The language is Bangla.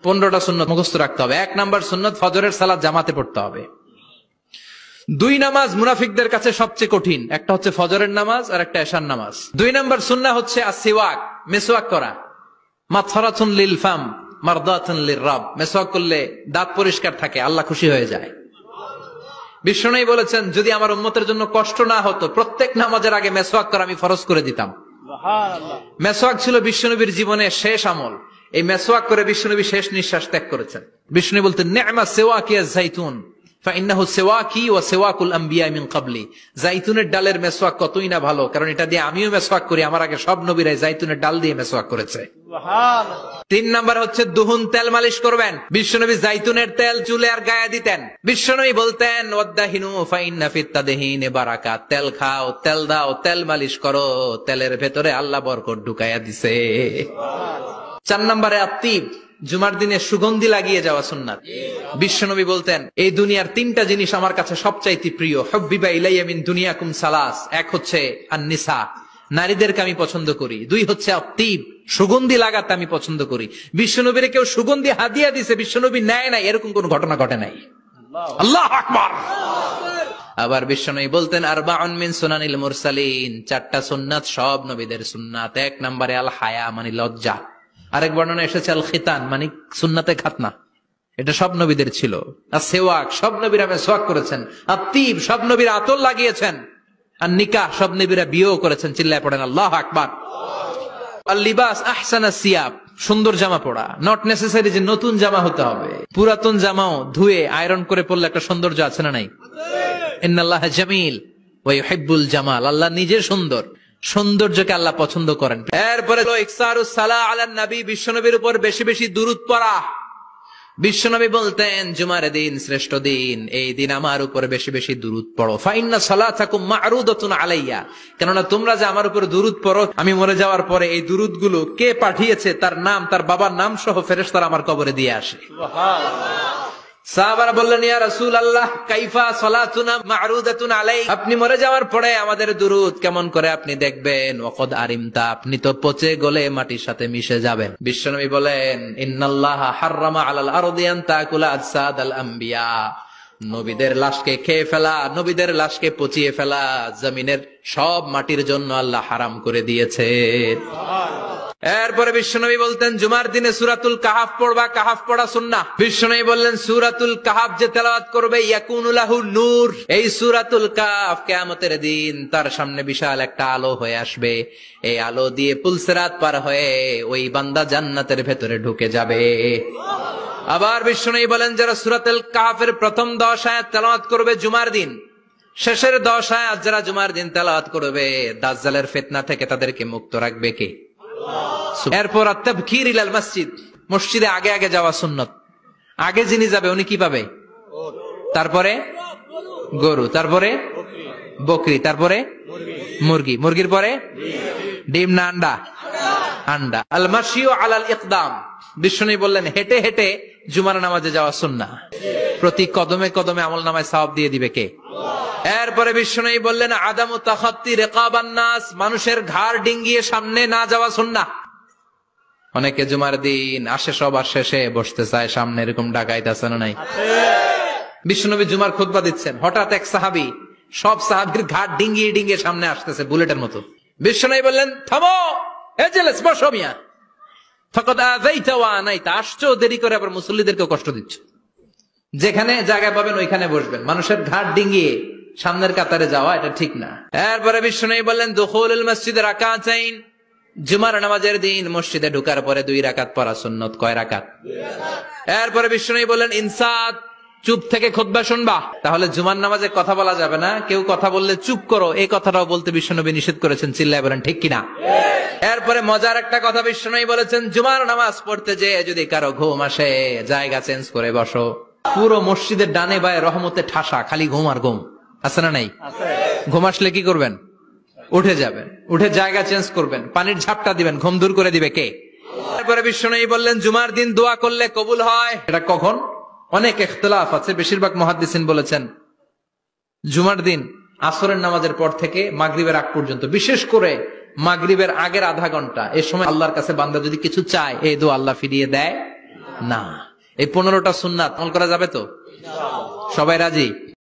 15টা সুন্নত মুখস্থ রাখতে হবে। 1 নাম্বার সুন্নত ফজরের সালাত জামাতে পড়তে হবে। 2 নামাজ মুনাফিকদের কাছে সবচেয়ে কঠিন, একটা হচ্ছে ফজরের নামাজ আর একটা এশার নামাজ। 2 নাম্বার সুন্নাহ হচ্ছে আসওয়াক, মেসওয়াক করা। মাতফারাতুন লিল ফাম মারদাতুন লির রাব, মেসওয়াক করলে দাঁত পরিষ্কার থাকে, আল্লাহ খুশি হয়ে যায়। বিশ্বনবী বলেছেন যদি আমার উম্মতের জন্য কষ্ট না হতো প্রত্যেক নামাজের আগে মেসওয়াক করা আমি ফরজ করে দিতাম। সুবহানাল্লাহ। মেসওয়াক ছিল বিশ্বনবীর জীবনে শেষ আমল। এই মেসওয়াক করে বিশ্বনবী শেষ নিঃশ্বাস ত্যাগ করেছেন। বিশ্বনবী বলতেন নি'মা সিওয়াকিয়া যাইতুন ফাইন্নাহু সিওয়াকি ওয়া সিওয়াকুল আমবিয়া মিন ক্বাবলি। যাইতুনের ডালের মেসওয়াক কতই না ভালো, কারণ এটা দিয়ে আমিও মেসওয়াক করি, আমার আগে সব নবীরাই যাইতুনের ডাল দিয়ে মেসওয়াক করেছে। সুবহানাল্লাহ। 3 নাম্বার হচ্ছে দুহুন, তেল মালিশ করবেন। বিশ্বনবী যাইতুনের তেল চুলে আর গায়ে দিতেন। বিশ্বনবী বলতেন ওয়াদাহিনু ফাইন্না ফিত তাদহিনি বারাকাত, তেল খাও, তেল দাও, তেল মালিশ করো, তেলের ভেতরে আল্লাহ বরকত ঢুকাইয়া দিছে। সুবহানাল্লাহ। 4 নম্বরে আত্তিব, জুমার দিনে সুগন্ধি লাগিয়ে যাওয়া সুন্নাত। বিশ্বনবী বলতেন এই দুনিয়ার 3টা জিনিস আমার কাছে সবচাইতে প্রিয়। হুব্বিবা ইলাইয়া মিন দুনিয়াকুম সালাস, 1 হচ্ছে আন-নিসা, নারীদেরকে আমি পছন্দ করি। 2 হচ্ছে আত্তিব, সুগন্ধি লাগাতে আমি পছন্দ করি। বিশ্বনবীর কেউ সুগন্ধি হাদিয়া দিছে, বিশ্বনবী নেয় নাই, এরকম কোন ঘটনা ঘটে নাই। আল্লাহু আকবার। আবার বিশ্বনবী বলতেন আরবাউন মিন সুনানিল মুরসালিন, 4টা সুন্নাত সব নবীদের সুন্নাত। 1 নম্বরে আল হায়া মানে লজ্জা। আরেক বর্ণনা এসেছে আল খিতান মানে সুন্নাতে খাতনা, এটা সব নবীদের ছিল। আর সেওয়াক, সব নবীরা মেসওয়াক করেছেন। আত্তিব, সব নবীরা আতর লাগিয়েছেন। আর নিকাহ, সব নবীরা বিয়েও করেছেন। চিল্লায় পড়েন আল্লাহু আকবার। আল লিবাস আহসানাস সিয়াব, সুন্দর জামা পরা। নট নেসেসারি যে নতুন জামা হতে হবে, পুরাতন জামাও ধুয়ে আয়রন করে পরলে একটা সৌন্দর্য আছে না নাই? ইন্নাল্লাহা জামিল ওয়া ইউহিব্বুল জামাল, আল্লাহ নিজে সুন্দর, সৌন্দর্যকে আল্লাহ পছন্দ করেন। এরপরে ইকসারুস সালাহ আলান নবী, বিশ্বনবীর উপর বেশি বেশি দুরূদ পড়া। বিশ্বনবী বলতেন জুমার দিন শ্রেষ্ঠ দিন, এই দিন আমার উপর বেশি বেশি দুরূদ পড়ো। ফাইন্না সালাতাকুম মা'রুদাতুন আলাইয়া, কেননা তোমরা যে আমার উপর দুরূদ পড়ো, আমি মরে যাওয়ার পরে এই দুরূদগুলো কে পাঠিয়েছে তার নাম, তার বাবার নাম সহ ফেরেশতারা আমার কবরে দিয়ে আসে। সুবহানাল্লাহ। সাহাবারা বললেন ইয়া রাসূলুল্লাহ কাইফা সালাতুনা মা'রুদাতুন আলাই, আপনি মরে যাওয়ার পরে আমাদের দুরূদ কেমন করে আপনি দেখবেন? ওয়াকাদ আরিমতা, আপনি তো পচে গলে মাটির সাথে মিশে যাবেন। বিশ্বনবী বলেন ইন্নাল্লাহা হাররামা আলাল আরদি আন তাকুলা আজসাদাল আম্বিয়া, নবীদের লাশকে খেয়ে ফেলা, নবীদের লাশকে পচিয়ে ফেলা জমিনের সব মাটির জন্য আল্লাহ হারাম করে দিয়েছে। এরপরে বিশ্বনবী বলতেন জুমার দিনে সূরাতুল কাহাফ পড়বা, কাহাফ পড়া সুন্নাহ। বিশ্বনবী বললেন সূরাতুল কাহাফ যে তেলাওয়াত করবে ইয়াকুনু লাহু নূর, এই সূরাতুল কাহাফ কিয়ামতের দিন তার সামনে বিশাল একটা আলো হয়ে আসবে। এই আলো দিয়ে পুলসিরাত পার হয়ে ওই বান্দা জান্নাতের ভেতরে ঢুকে যাবে। আবার বিশ্বনবী বলেন যারা সূরাতুল কাহাফের প্রথম 10 আয়াত তেলাওয়াত করবে জুমার দিন, শেষের 10 আয়াত যারা জুমার দিন তেলাওয়াত করবে, দাজ্জালের ফিতনা থেকে তাদেরকে মুক্ত রাখবে কে? এরপর তাবকির ইলাল মসজিদ, মসজিদে আগে আগে যাওয়া সুন্নত। আগে যিনি যাবে উনি কি পাবে? তারপরে গরু, তারপরে বকরি, তারপরে মুরগি, মুরগির পরে ডিম না আন্ডা? আন্ডা। আল মাশিউ আলাল ইকদাম, বিশ্বনবী বললেন হেঁটে হেঁটে জুমার নামাজে যাওয়া সুন্নাহ। প্রতি কদমে কদমে আমলনামায় সওয়াব দিয়ে দিবে কে? এরপরে বিশ্বনবী বললেন আদামু তাখাত্তি রিকাবান নাস, মানুষের ঘাড় ডিঙ্গিয়ে সামনে না যাওয়া সুন্নাহ। অনেকে জুমার দিন আসে সবার শেষে বসতে চায় সামনে, এরকম ডাকাইত আছে না নাই? বিশ্বনবী জুমার খুতবা দিচ্ছেন, হঠাৎ এক সাহাবী সব সাহাবীর ঘাড় ডিঙ্গিয়ে ডিঙ্গিয়ে সামনে আসতেছে বুলেটের মতো। বিশ্বনবী বললেন থামো, এজেলেস বসো মিয়া, ফাকাদ আযাইতা ওয়া আনাইতা, আসছো দেরি করে আবার মুসল্লিদেরকে কষ্ট দিচ্ছ। যেখানে জায়গা পাবেন ওইখানে বসবেন, মানুষের ঘাড় ডিঙ্গিয়ে সামনের কাতারে যাওয়া এটা ঠিক না। এরপরে বিশ্বনবী বললেন দুখুলুল মসজিদে রাকাতাইন, জুমার নামাজের দিন মসজিদে ঢোকার পরে 2 রাকাত পড়া সুন্নত। কয় রাকাত? 2 রাকাত। এরপরে বিশ্বনবী বললেন ইনসাত, চুপ থেকে খুতবা শুনবা। তাহলে জুমার নামাজে কথা বলা যাবে না, কেউ কথা বললে চুপ করো, এই কথাটাও বলতে বিশ্বনবী নিষেধ করেছেন। চিল্লায় বলেন ঠিক কিনা? এরপরে মজার একটা কথা বিশ্বনবী বলেছেন জুমার নামাজ পড়তে যে যদি কারো ঘুম আসে জায়গা চেঞ্জ করে বসো। পুরো মসজিদের ডানে বায়ে রহমতে ঠাসা, খালি ঘুম আর ঘুম, আছে না নাই? ঘুম আসলে কি করবেন? উঠে যাবেন, উঠে জায়গা চেঞ্জ করবেন, পানির ঝাপটা দিবেন, ঘুম দূর করে দিবে কে? তারপরে বিশ্বনবী বললেন জুমার দিন দোয়া করলে কবুল হয়। এটা কখন? অনেক ইখতিলাফ আছে, বেশিরভাগ মুহাদ্দিসিন বলেছেন জুমার দিন আসরের নামাজের পর থেকে মাগরিবের আগ পর্যন্ত, বিশেষ করে মাগরিবের আগের আধা ঘন্টা, এই সময় আল্লাহর কাছে বান্দা যদি কিছু চায় এই দোয়া আল্লাহ ফিরিয়ে দেয় না। এই 15টা সুন্নাত আমল করা যাবে তো? সবাই রাজি?